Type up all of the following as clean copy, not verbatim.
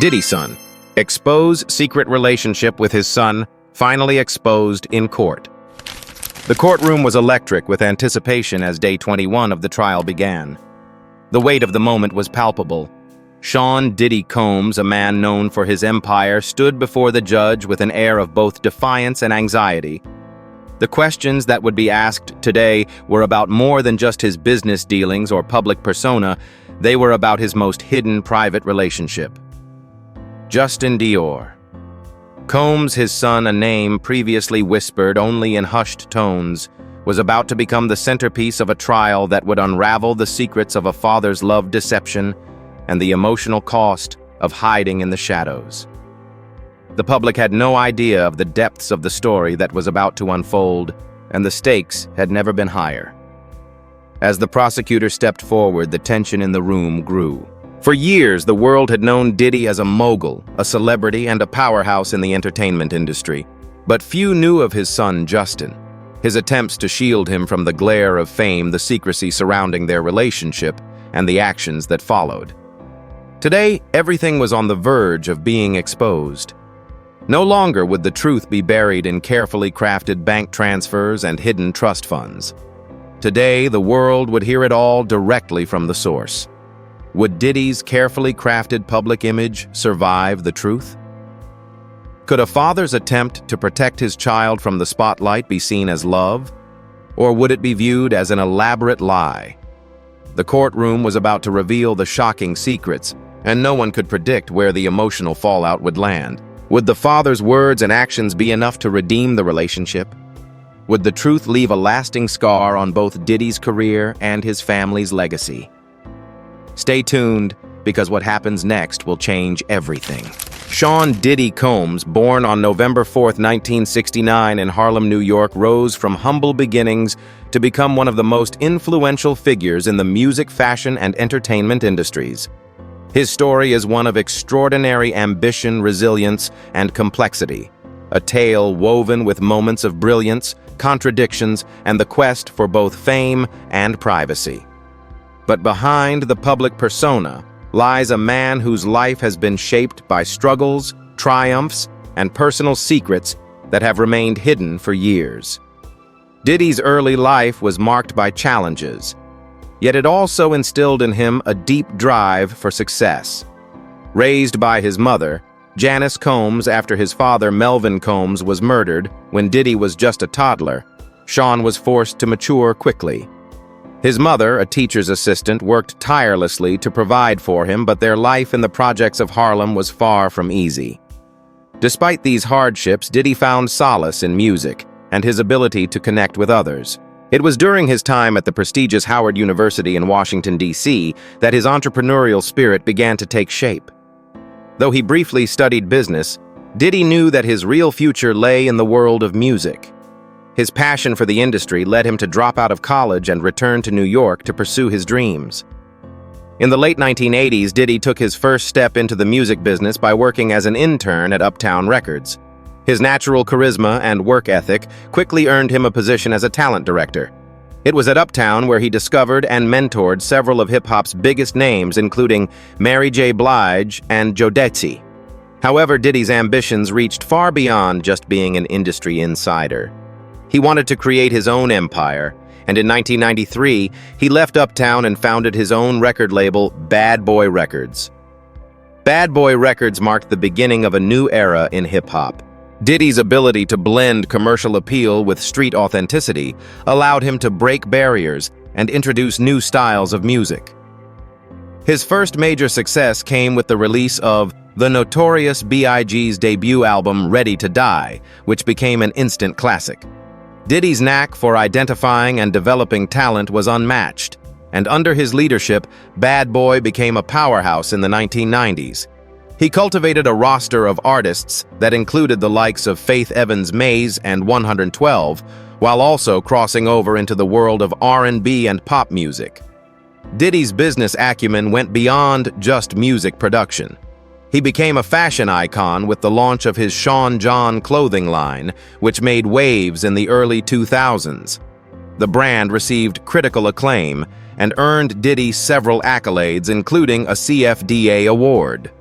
Diddy son. Expose secret relationship with his son, finally exposed in court. The courtroom was electric with anticipation as day 21 of the trial began. The weight of the moment was palpable. Sean Diddy Combs, a man known for his empire, stood before the judge with an air of both defiance and anxiety. The questions that would be asked today were about more than just his business dealings or public persona. They were about his most hidden private relationship. Justin Dior. Combs, his son, a name previously whispered only in hushed tones, was about to become the centerpiece of a trial that would unravel the secrets of a father's love deception and the emotional cost of hiding in the shadows. The public had no idea of the depths of the story that was about to unfold, and the stakes had never been higher. As the prosecutor stepped forward, the tension in the room grew. For years, the world had known Diddy as a mogul, a celebrity, and a powerhouse in the entertainment industry. But few knew of his son, Justin. His attempts to shield him from the glare of fame, the secrecy surrounding their relationship, and the actions that followed. Today, everything was on the verge of being exposed. No longer would the truth be buried in carefully crafted bank transfers and hidden trust funds. Today, the world would hear it all directly from the source. Would Diddy's carefully crafted public image survive the truth? Could a father's attempt to protect his child from the spotlight be seen as love? Or would it be viewed as an elaborate lie? The courtroom was about to reveal the shocking secrets, and no one could predict where the emotional fallout would land. Would the father's words and actions be enough to redeem the relationship? Would the truth leave a lasting scar on both Diddy's career and his family's legacy? Stay tuned, because what happens next will change everything. Sean Diddy Combs, born on November 4, 1969 in Harlem, New York, rose from humble beginnings to become one of the most influential figures in the music, fashion, and entertainment industries. His story is one of extraordinary ambition, resilience, and complexity, a tale woven with moments of brilliance, contradictions, and the quest for both fame and privacy. But behind the public persona lies a man whose life has been shaped by struggles, triumphs, and personal secrets that have remained hidden for years. Diddy's early life was marked by challenges, yet it also instilled in him a deep drive for success. Raised by his mother, Janice Combs, after his father Melvin Combs was murdered when Diddy was just a toddler, Sean was forced to mature quickly. His mother, a teacher's assistant, worked tirelessly to provide for him, but their life in the projects of Harlem was far from easy. Despite these hardships, Diddy found solace in music and his ability to connect with others. It was during his time at the prestigious Howard University in Washington, D.C., that his entrepreneurial spirit began to take shape. Though he briefly studied business, Diddy knew that his real future lay in the world of music. His passion for the industry led him to drop out of college and return to New York to pursue his dreams. In the late 1980s, Diddy took his first step into the music business by working as an intern at Uptown Records. His natural charisma and work ethic quickly earned him a position as a talent director. It was at Uptown where he discovered and mentored several of hip-hop's biggest names, including Mary J. Blige and Jodeci. However, Diddy's ambitions reached far beyond just being an industry insider. He wanted to create his own empire, and in 1993, he left Uptown and founded his own record label, Bad Boy Records. Bad Boy Records marked the beginning of a new era in hip-hop. Diddy's ability to blend commercial appeal with street authenticity allowed him to break barriers and introduce new styles of music. His first major success came with the release of the Notorious B.I.G.'s debut album, Ready to Die, which became an instant classic. Diddy's knack for identifying and developing talent was unmatched, and under his leadership, Bad Boy became a powerhouse in the 1990s. He cultivated a roster of artists that included the likes of Faith Evans Mays and 112, while also crossing over into the world of R&B and pop music. Diddy's business acumen went beyond just music production. He became a fashion icon with the launch of his Sean John clothing line, which made waves in the early 2000s. The brand received critical acclaim and earned Diddy several accolades, including a CFDA award.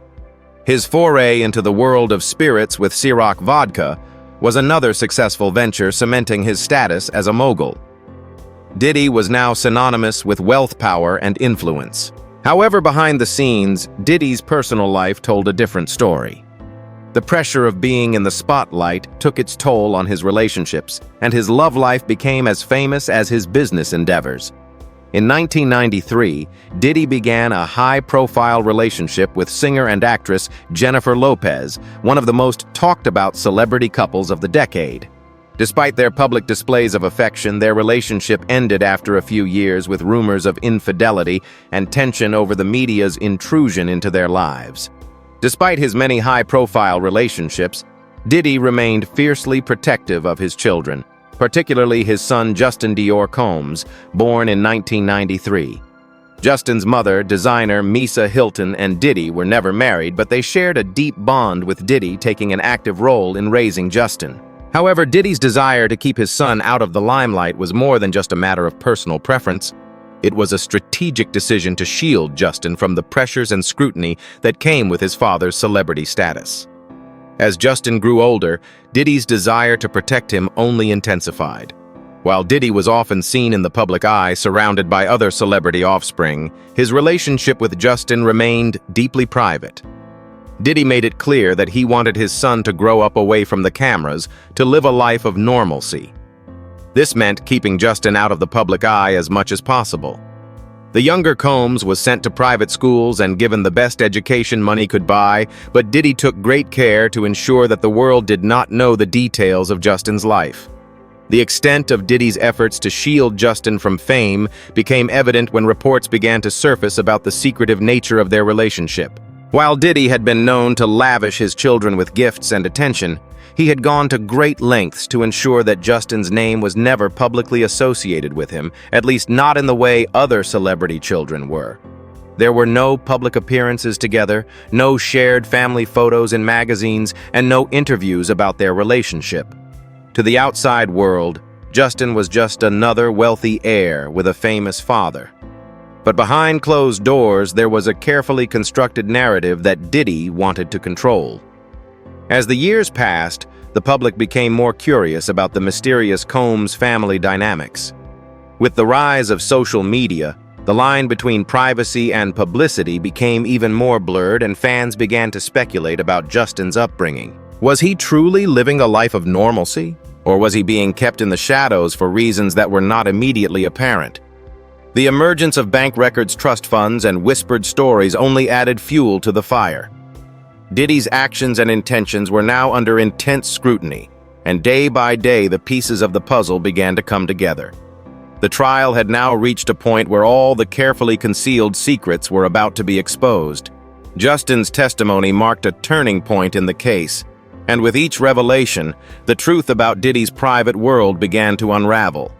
His foray into the world of spirits with Ciroc vodka was another successful venture, cementing his status as a mogul. Diddy was now synonymous with wealth, power, and influence. However, behind the scenes, Diddy's personal life told a different story. The pressure of being in the spotlight took its toll on his relationships, and his love life became as famous as his business endeavors. In 1993, Diddy began a high-profile relationship with singer and actress Jennifer Lopez, one of the most talked-about celebrity couples of the decade. Despite their public displays of affection, their relationship ended after a few years with rumors of infidelity and tension over the media's intrusion into their lives. Despite his many high-profile relationships, Diddy remained fiercely protective of his children, particularly his son Justin Dior Combs, born in 1993. Justin's mother, designer Misa Hilton, and Diddy were never married, but they shared a deep bond, with Diddy taking an active role in raising Justin. However, Diddy's desire to keep his son out of the limelight was more than just a matter of personal preference. It was a strategic decision to shield Justin from the pressures and scrutiny that came with his father's celebrity status. As Justin grew older, Diddy's desire to protect him only intensified. While Diddy was often seen in the public eye surrounded by other celebrity offspring, his relationship with Justin remained deeply private. Diddy made it clear that he wanted his son to grow up away from the cameras, to live a life of normalcy. This meant keeping Justin out of the public eye as much as possible. The younger Combs was sent to private schools and given the best education money could buy, but Diddy took great care to ensure that the world did not know the details of Justin's life. The extent of Diddy's efforts to shield Justin from fame became evident when reports began to surface about the secretive nature of their relationship. While Diddy had been known to lavish his children with gifts and attention, he had gone to great lengths to ensure that Justin's name was never publicly associated with him, at least not in the way other celebrity children were. There were no public appearances together, no shared family photos in magazines, and no interviews about their relationship. To the outside world, Justin was just another wealthy heir with a famous father. But behind closed doors, there was a carefully constructed narrative that Diddy wanted to control. As the years passed, the public became more curious about the mysterious Combs family dynamics. With the rise of social media, the line between privacy and publicity became even more blurred, and fans began to speculate about Justin's upbringing. Was he truly living a life of normalcy, or was he being kept in the shadows for reasons that were not immediately apparent? The emergence of bank records, trust funds, and whispered stories only added fuel to the fire. Diddy's actions and intentions were now under intense scrutiny, and day by day the pieces of the puzzle began to come together. The trial had now reached a point where all the carefully concealed secrets were about to be exposed. Justin's testimony marked a turning point in the case, and with each revelation, the truth about Diddy's private world began to unravel.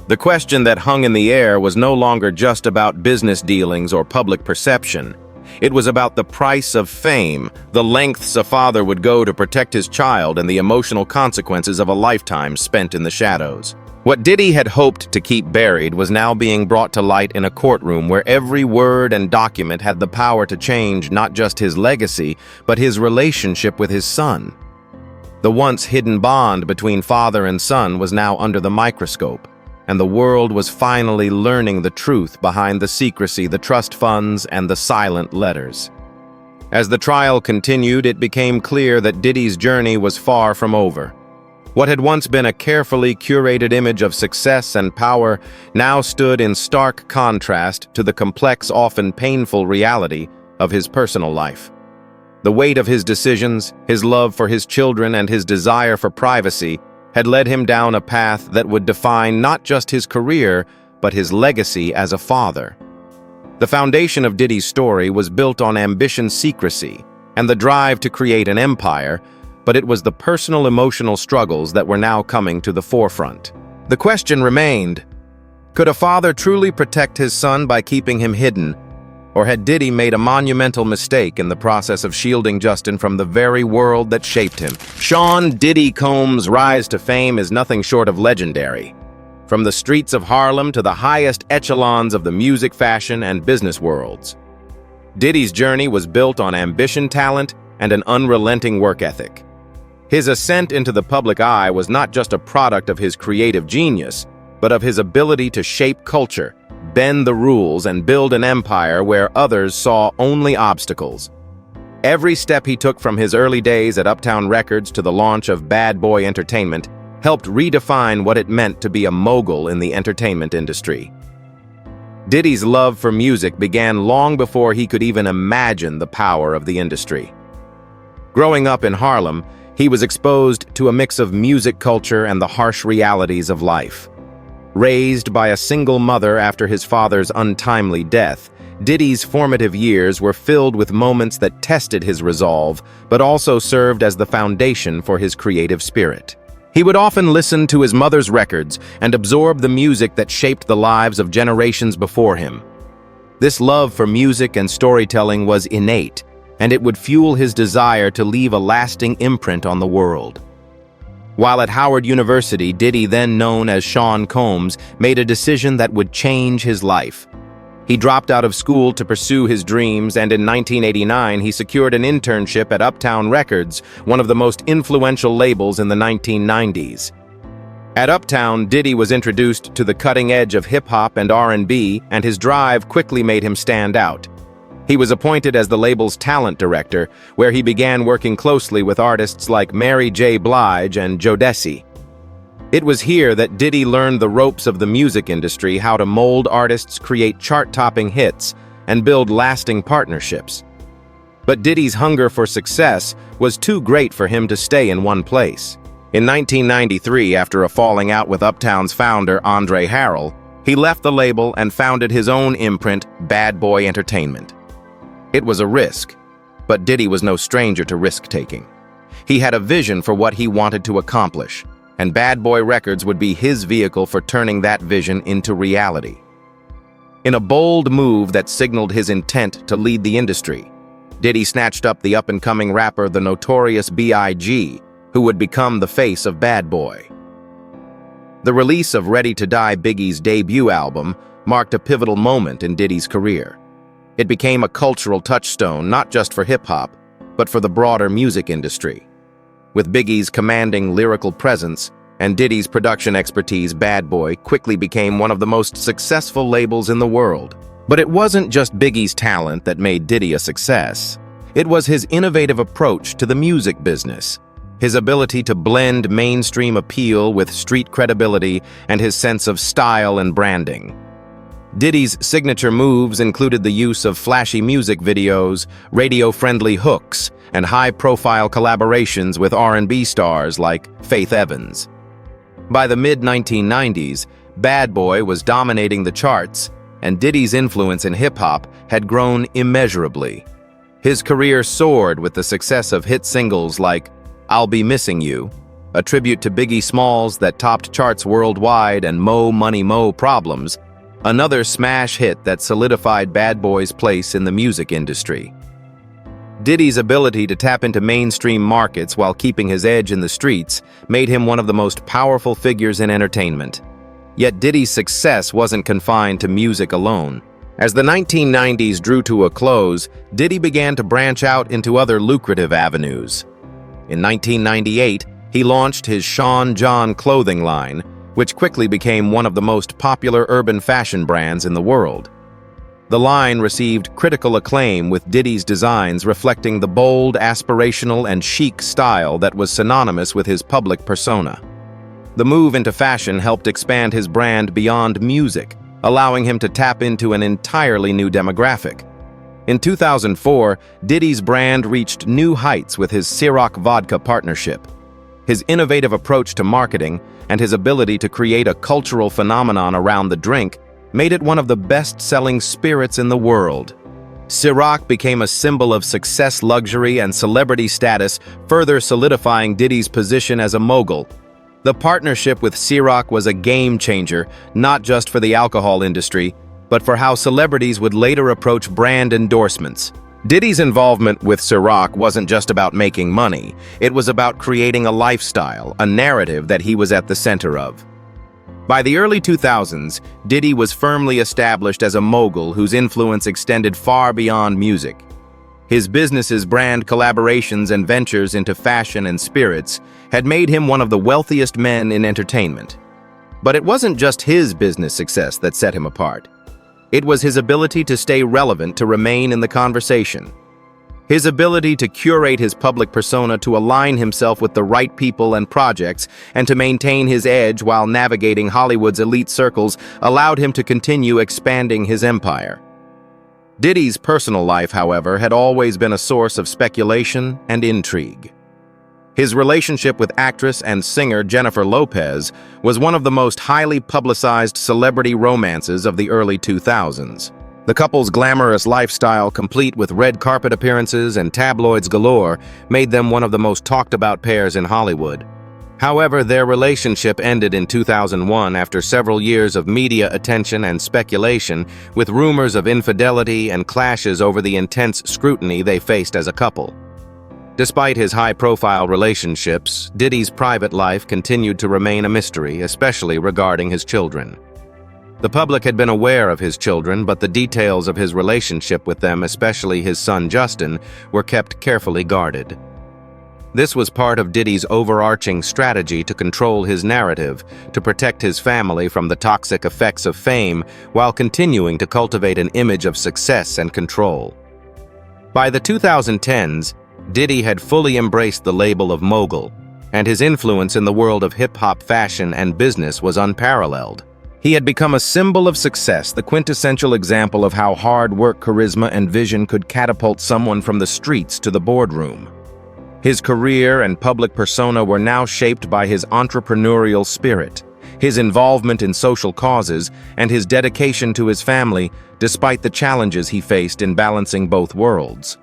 The question that hung in the air was no longer just about business dealings or public perception. It was about the price of fame, the lengths a father would go to protect his child, and the emotional consequences of a lifetime spent in the shadows. What Diddy had hoped to keep buried was now being brought to light in a courtroom where every word and document had the power to change not just his legacy, but his relationship with his son. The once hidden bond between father and son was now under the microscope, and the world was finally learning the truth behind the secrecy, the trust funds, and the silent letters. As the trial continued, it became clear that Diddy's journey was far from over. What had once been a carefully curated image of success and power now stood in stark contrast to the complex, often painful reality of his personal life. The weight of his decisions, his love for his children, and his desire for privacy had led him down a path that would define not just his career, but his legacy as a father. The foundation of Diddy's story was built on ambition, secrecy, and the drive to create an empire, but it was the personal emotional struggles that were now coming to the forefront. The question remained, could a father truly protect his son by keeping him hidden? Or had Diddy made a monumental mistake in the process of shielding Justin from the very world that shaped him? Sean Diddy Combs' rise to fame is nothing short of legendary. From the streets of Harlem to the highest echelons of the music, fashion, and business worlds, Diddy's journey was built on ambition, talent, and an unrelenting work ethic. His ascent into the public eye was not just a product of his creative genius, but of his ability to shape culture, bend the rules, and build an empire where others saw only obstacles. Every step he took from his early days at Uptown Records to the launch of Bad Boy Entertainment helped redefine what it meant to be a mogul in the entertainment industry. Diddy's love for music began long before he could even imagine the power of the industry. Growing up in Harlem, he was exposed to a mix of music culture and the harsh realities of life. Raised by a single mother after his father's untimely death, Diddy's formative years were filled with moments that tested his resolve, but also served as the foundation for his creative spirit. He would often listen to his mother's records and absorb the music that shaped the lives of generations before him. This love for music and storytelling was innate, and it would fuel his desire to leave a lasting imprint on the world. While at Howard University, Diddy, then known as Sean Combs, made a decision that would change his life. He dropped out of school to pursue his dreams, and in 1989 he secured an internship at Uptown Records, one of the most influential labels in the 1990s. At Uptown, Diddy was introduced to the cutting edge of hip-hop and R&B, and his drive quickly made him stand out. He was appointed as the label's talent director, where he began working closely with artists like Mary J. Blige and Jodeci. It was here that Diddy learned the ropes of the music industry, how to mold artists, create chart-topping hits, and build lasting partnerships. But Diddy's hunger for success was too great for him to stay in one place. In 1993, after a falling out with Uptown's founder, Andre Harrell, he left the label and founded his own imprint, Bad Boy Entertainment. It was a risk, but Diddy was no stranger to risk-taking. He had a vision for what he wanted to accomplish, and Bad Boy Records would be his vehicle for turning that vision into reality. In a bold move that signaled his intent to lead the industry, Diddy snatched up the up-and-coming rapper the Notorious B.I.G., who would become the face of Bad Boy. The release of Ready to Die, Biggie's debut album, marked a pivotal moment in Diddy's career. It became a cultural touchstone not just for hip-hop, but for the broader music industry. With Biggie's commanding lyrical presence and Diddy's production expertise, Bad Boy quickly became one of the most successful labels in the world. But it wasn't just Biggie's talent that made Diddy a success. It was his innovative approach to the music business, his ability to blend mainstream appeal with street credibility, and his sense of style and branding. Diddy's signature moves included the use of flashy music videos, radio-friendly hooks, and high-profile collaborations with R&B stars like Faith Evans. By the mid-1990s, Bad Boy was dominating the charts, and Diddy's influence in hip-hop had grown immeasurably. His career soared with the success of hit singles like I'll Be Missing You, a tribute to Biggie Smalls that topped charts worldwide, and Mo Money Mo Problems, another smash hit that solidified Bad Boy's place in the music industry. Diddy's ability to tap into mainstream markets while keeping his edge in the streets made him one of the most powerful figures in entertainment. Yet Diddy's success wasn't confined to music alone. As the 1990s drew to a close, Diddy began to branch out into other lucrative avenues. In 1998, he launched his Sean John clothing line, which quickly became one of the most popular urban fashion brands in the world. The line received critical acclaim, with Diddy's designs reflecting the bold, aspirational, and chic style that was synonymous with his public persona. The move into fashion helped expand his brand beyond music, allowing him to tap into an entirely new demographic. In 2004, Diddy's brand reached new heights with his Ciroc vodka partnership. His innovative approach to marketing and his ability to create a cultural phenomenon around the drink made it one of the best-selling spirits in the world. Ciroc became a symbol of success, luxury, and celebrity status, further solidifying Diddy's position as a mogul. The partnership with Ciroc was a game-changer, not just for the alcohol industry, but for how celebrities would later approach brand endorsements. Diddy's involvement with Ciroc wasn't just about making money. It was about creating a lifestyle, a narrative that he was at the center of. By the early 2000s, Diddy was firmly established as a mogul whose influence extended far beyond music. His business's brand collaborations and ventures into fashion and spirits had made him one of the wealthiest men in entertainment. But it wasn't just his business success that set him apart. It was his ability to stay relevant, to remain in the conversation. His ability to curate his public persona, to align himself with the right people and projects, and to maintain his edge while navigating Hollywood's elite circles allowed him to continue expanding his empire. Diddy's personal life, however, had always been a source of speculation and intrigue. His relationship with actress and singer Jennifer Lopez was one of the most highly publicized celebrity romances of the early 2000s. The couple's glamorous lifestyle, complete with red carpet appearances and tabloids galore, made them one of the most talked-about pairs in Hollywood. However, their relationship ended in 2001 after several years of media attention and speculation, with rumors of infidelity and clashes over the intense scrutiny they faced as a couple. Despite his high-profile relationships, Diddy's private life continued to remain a mystery, especially regarding his children. The public had been aware of his children, but the details of his relationship with them, especially his son Justin, were kept carefully guarded. This was part of Diddy's overarching strategy to control his narrative, to protect his family from the toxic effects of fame, while continuing to cultivate an image of success and control. By the 2010s, Diddy had fully embraced the label of mogul, and his influence in the world of hip-hop fashion and business was unparalleled. He had become a symbol of success, the quintessential example of how hard work, charisma, and vision could catapult someone from the streets to the boardroom. His career and public persona were now shaped by his entrepreneurial spirit, his involvement in social causes, and his dedication to his family, despite the challenges he faced in balancing both worlds.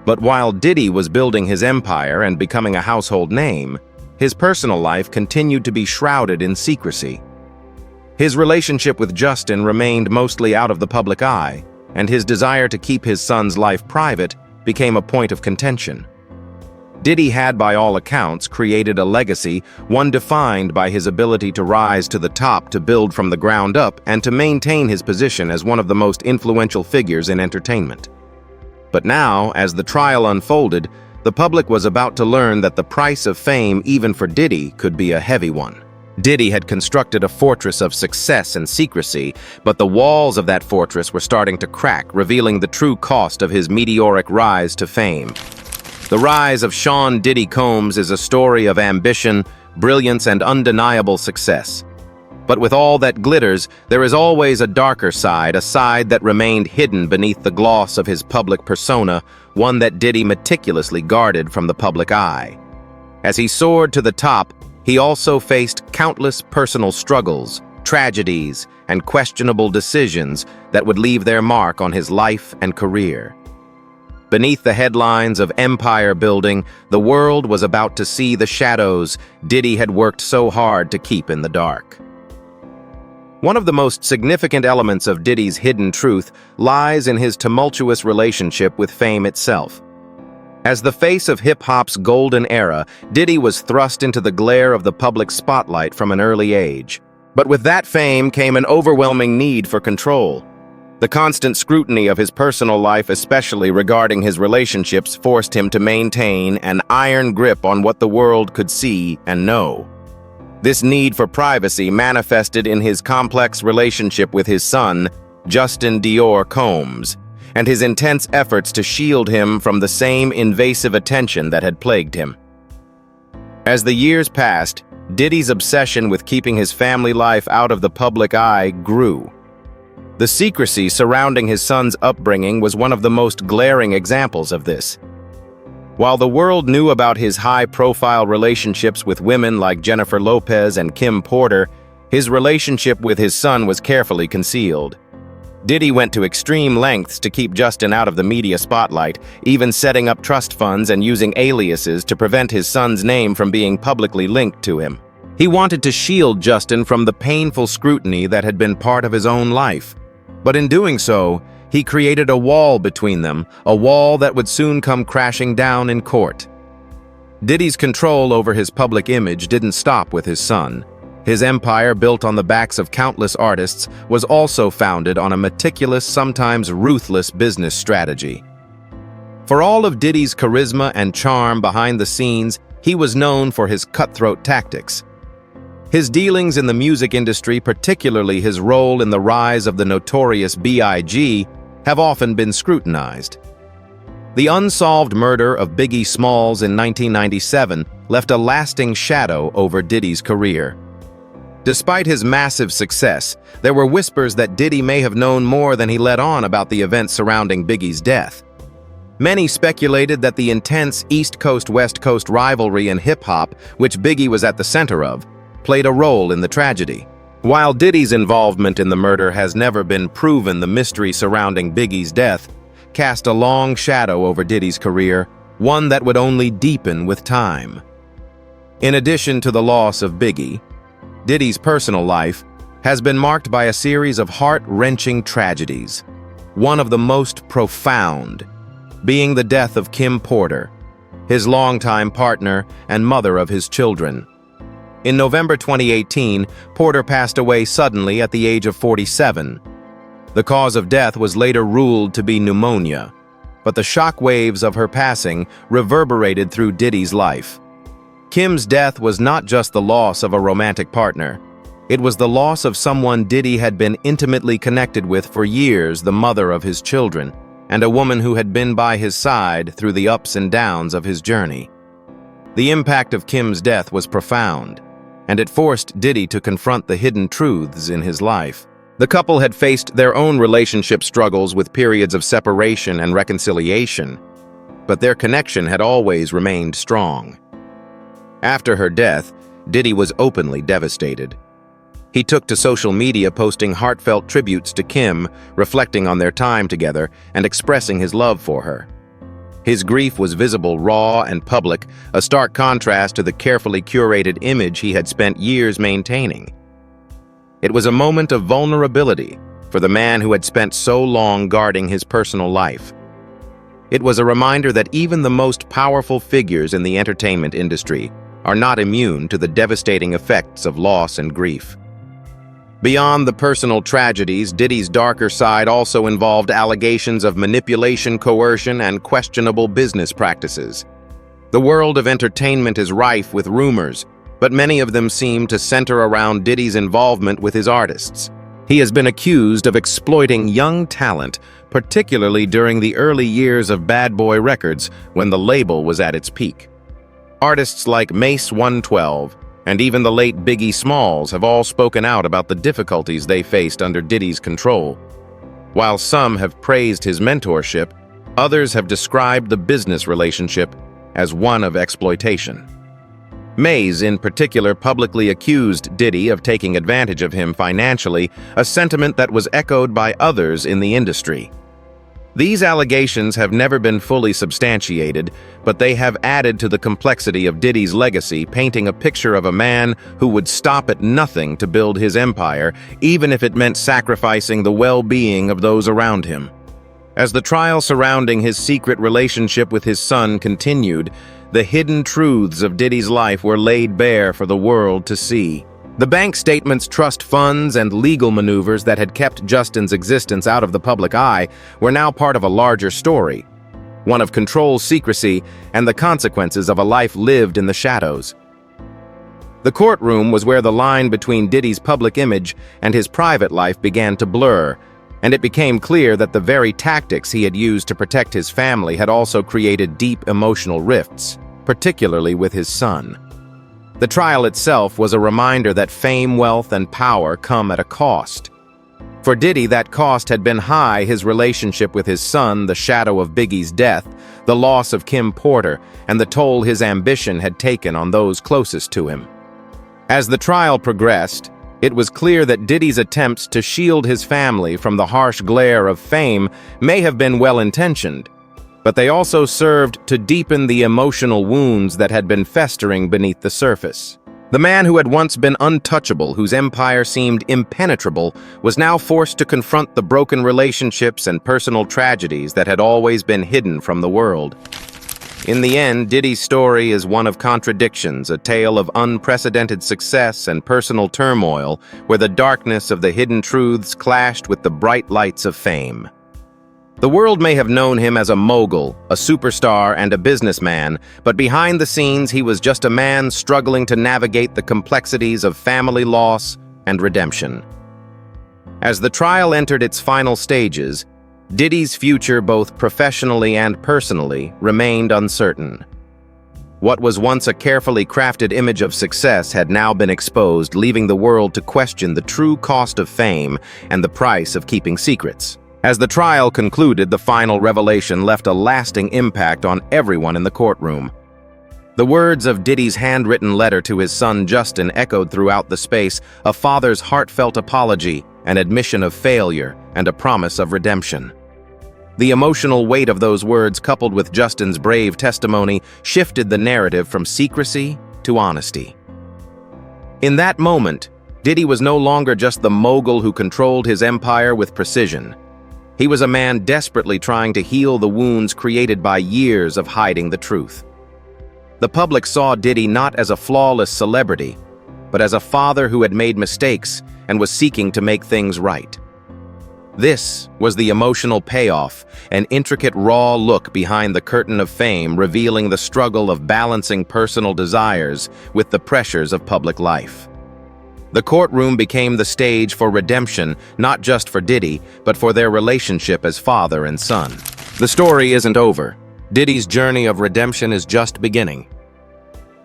But while Diddy was building his empire and becoming a household name, his personal life continued to be shrouded in secrecy. His relationship with Justin remained mostly out of the public eye, and his desire to keep his son's life private became a point of contention. Diddy had, by all accounts, created a legacy, one defined by his ability to rise to the top, to build from the ground up, and to maintain his position as one of the most influential figures in entertainment. But now, as the trial unfolded, the public was about to learn that the price of fame, even for Diddy, could be a heavy one. Diddy had constructed a fortress of success and secrecy, but the walls of that fortress were starting to crack, revealing the true cost of his meteoric rise to fame. The rise of Sean Diddy Combs is a story of ambition, brilliance, and undeniable success. But with all that glitters, there is always a darker side, a side that remained hidden beneath the gloss of his public persona, one that Diddy meticulously guarded from the public eye. As he soared to the top, he also faced countless personal struggles, tragedies, and questionable decisions that would leave their mark on his life and career. Beneath the headlines of empire building, the world was about to see the shadows Diddy had worked so hard to keep in the dark. One of the most significant elements of Diddy's hidden truth lies in his tumultuous relationship with fame itself. As the face of hip-hop's golden era, Diddy was thrust into the glare of the public spotlight from an early age. But with that fame came an overwhelming need for control. The constant scrutiny of his personal life, especially regarding his relationships, forced him to maintain an iron grip on what the world could see and know. This need for privacy manifested in his complex relationship with his son, Justin Dior Combs, and his intense efforts to shield him from the same invasive attention that had plagued him. As the years passed, Diddy's obsession with keeping his family life out of the public eye grew. The secrecy surrounding his son's upbringing was one of the most glaring examples of this. While the world knew about his high-profile relationships with women like Jennifer Lopez and Kim Porter, his relationship with his son was carefully concealed. Diddy went to extreme lengths to keep Justin out of the media spotlight, even setting up trust funds and using aliases to prevent his son's name from being publicly linked to him. He wanted to shield Justin from the painful scrutiny that had been part of his own life. But in doing so, he created a wall between them, a wall that would soon come crashing down in court. Diddy's control over his public image didn't stop with his son. His empire, built on the backs of countless artists, was also founded on a meticulous, sometimes ruthless business strategy. For all of Diddy's charisma and charm behind the scenes, he was known for his cutthroat tactics. His dealings in the music industry, particularly his role in the rise of the notorious B.I.G., have often been scrutinized. The unsolved murder of Biggie Smalls in 1997 left a lasting shadow over Diddy's career. Despite his massive success, there were whispers that Diddy may have known more than he let on about the events surrounding Biggie's death. Many speculated that the intense East Coast-West Coast rivalry in hip-hop, which Biggie was at the center of, played a role in the tragedy. While Diddy's involvement in the murder has never been proven, the mystery surrounding Biggie's death cast a long shadow over Diddy's career, one that would only deepen with time. In addition to the loss of Biggie, Diddy's personal life has been marked by a series of heart-wrenching tragedies, one of the most profound being the death of Kim Porter, his longtime partner and mother of his children. In November 2018, Porter passed away suddenly at the age of 47. The cause of death was later ruled to be pneumonia, but the shockwaves of her passing reverberated through Diddy's life. Kim's death was not just the loss of a romantic partner. It was the loss of someone Diddy had been intimately connected with for years, the mother of his children, and a woman who had been by his side through the ups and downs of his journey. The impact of Kim's death was profound, and it forced Diddy to confront the hidden truths in his life. The couple had faced their own relationship struggles with periods of separation and reconciliation, but their connection had always remained strong. After her death, Diddy was openly devastated. He took to social media, posting heartfelt tributes to Kim, reflecting on their time together and expressing his love for her. His grief was visible, raw, and public, a stark contrast to the carefully curated image he had spent years maintaining. It was a moment of vulnerability for the man who had spent so long guarding his personal life. It was a reminder that even the most powerful figures in the entertainment industry are not immune to the devastating effects of loss and grief. Beyond the personal tragedies, Diddy's darker side also involved allegations of manipulation, coercion, and questionable business practices. The world of entertainment is rife with rumors, but many of them seem to center around Diddy's involvement with his artists. He has been accused of exploiting young talent, particularly during the early years of Bad Boy Records, when the label was at its peak. Artists like Mace 112 and even the late Biggie Smalls have all spoken out about the difficulties they faced under Diddy's control. While some have praised his mentorship, others have described the business relationship as one of exploitation. Mays, in particular, publicly accused Diddy of taking advantage of him financially, a sentiment that was echoed by others in the industry. These allegations have never been fully substantiated, but they have added to the complexity of Diddy's legacy, painting a picture of a man who would stop at nothing to build his empire, even if it meant sacrificing the well-being of those around him. As the trial surrounding his secret relationship with his son continued, the hidden truths of Diddy's life were laid bare for the world to see. The bank statements, trust funds, and legal maneuvers that had kept Justin's existence out of the public eye were now part of a larger story, one of controlled secrecy and the consequences of a life lived in the shadows. The courtroom was where the line between Diddy's public image and his private life began to blur, and it became clear that the very tactics he had used to protect his family had also created deep emotional rifts, particularly with his son. The trial itself was a reminder that fame, wealth, and power come at a cost. For Diddy, that cost had been high: his relationship with his son, the shadow of Biggie's death, the loss of Kim Porter, and the toll his ambition had taken on those closest to him. As the trial progressed, it was clear that Diddy's attempts to shield his family from the harsh glare of fame may have been well-intentioned, but they also served to deepen the emotional wounds that had been festering beneath the surface. The man who had once been untouchable, whose empire seemed impenetrable, was now forced to confront the broken relationships and personal tragedies that had always been hidden from the world. In the end, Diddy's story is one of contradictions, a tale of unprecedented success and personal turmoil, where the darkness of the hidden truths clashed with the bright lights of fame. The world may have known him as a mogul, a superstar, and a businessman, but behind the scenes he was just a man struggling to navigate the complexities of family loss and redemption. As the trial entered its final stages, Diddy's future both professionally and personally remained uncertain. What was once a carefully crafted image of success had now been exposed, leaving the world to question the true cost of fame and the price of keeping secrets. As the trial concluded, the final revelation left a lasting impact on everyone in the courtroom. The words of Diddy's handwritten letter to his son Justin echoed throughout the space, a father's heartfelt apology, an admission of failure, and a promise of redemption. The emotional weight of those words, coupled with Justin's brave testimony, shifted the narrative from secrecy to honesty. In that moment, Diddy was no longer just the mogul who controlled his empire with precision. He was a man desperately trying to heal the wounds created by years of hiding the truth. The public saw Diddy not as a flawless celebrity, but as a father who had made mistakes and was seeking to make things right. This was the emotional payoff, an intricate, raw look behind the curtain of fame, revealing the struggle of balancing personal desires with the pressures of public life. The courtroom became the stage for redemption, not just for Diddy, but for their relationship as father and son. The story isn't over. Diddy's journey of redemption is just beginning.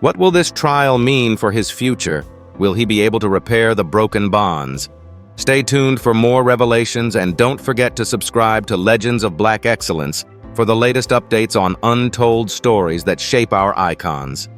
What will this trial mean for his future? Will he be able to repair the broken bonds? Stay tuned for more revelations, and don't forget to subscribe to Legends of Black Excellence for the latest updates on untold stories that shape our icons.